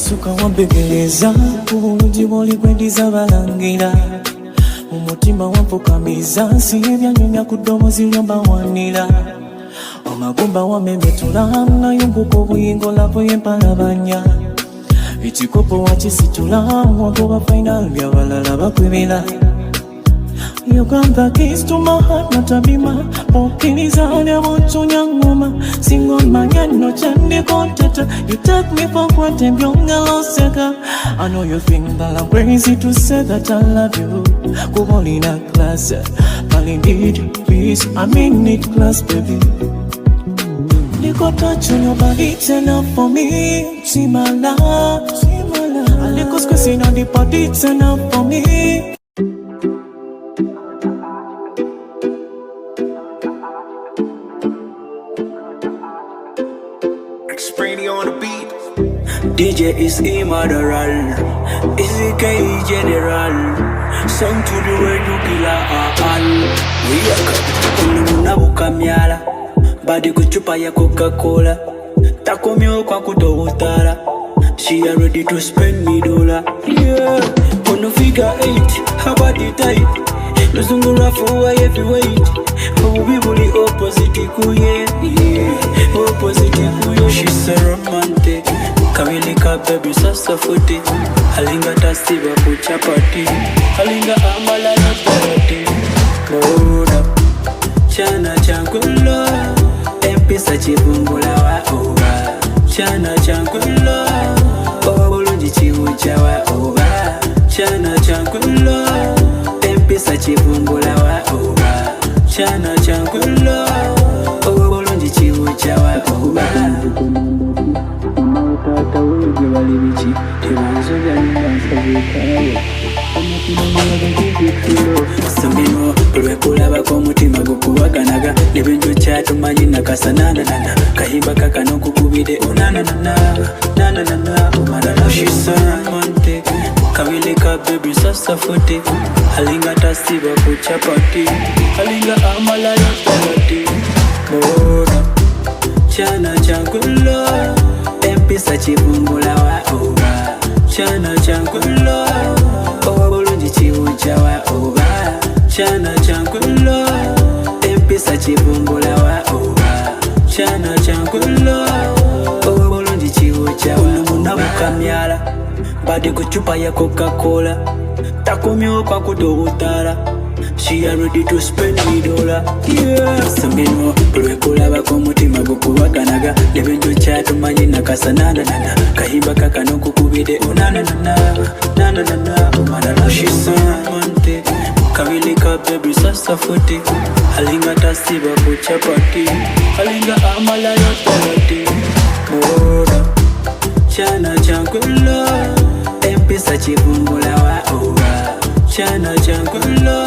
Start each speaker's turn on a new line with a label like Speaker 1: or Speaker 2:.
Speaker 1: Suka wambegeleza kubulungi bw'oligwendiza balangira umutima wampukamiza siyebyanyumya ku ddoboozi lyombawanira amagumba wamemetula nayunguka obuyingo labo yempalabanya ekikopo wakisitula wagoba final byabalala bakwebera You got the keys to my heart, not a bima. Pokiniza nebutunya ngoma. Singo manyano chandi konteta. You take me for granted, young seka. I know you think that I'm crazy to say that I love you. Go on in a class, but indeed, please, I mean it, class, baby. Little touch on your body, it's enough for me. See my love, see my love. A little squeezing on the body, it's enough for me.
Speaker 2: On the beat. DJ is immoral, Easy K general. Song to the world you killer all. We are coming na bukamyala. Badi kuchupa ya Coca-Cola. Takomyo kwa kutowutara. She are ready to spend me dollar. Yeah, on the figure 8, her body tight. Luzungura for heavyweight. Oh, we bully opposite kuye. Opposite kuye. She's a romantic. Kamilika baby sasa futi. Halinga tasiba kuchapati. Halinga amala na parati. Mora chana changulo. Empisa chibungula wa oba. Chana changulo. Obulungi chibucha wa oba. Chana changulo. Empisa chibungula wa oba. Chana changulo. Obulungi chibucha wa oba. Tata wege bali bichi tebanzo byanyansabukayo Samino lwekulaba k'omutima gukubaganaga n'ebintu kyatumanyi nakasananana kahimba kakano kukubide onanana nanana omalala shisamante kabili ka baby sasa futi halinga tasiba ku chapati halinga amalayo parati mora chana changulo Empisa chibungula wa oba Chana changulo Obulungi chibucha wa oba Chana changulo Empisa chibungula wa oba Chana changulo Obulungi chibucha wa Unumuna bukamyala Badi kuchupa ya Coca-Cola Takomyo kwa kutowutara She are ready to spend me dollar. Yeah. Samino lwekulaba k'omutima gukubaganaga n'ebintu kyatumanyi nakasananana kahimba kakano kukubide onanana nanana omalala shisamante kabili ka baby sasa futi halinga tasiba ku chapati halinga amalayo parati mora chana changulo empisa chibungula wa oba chana changulo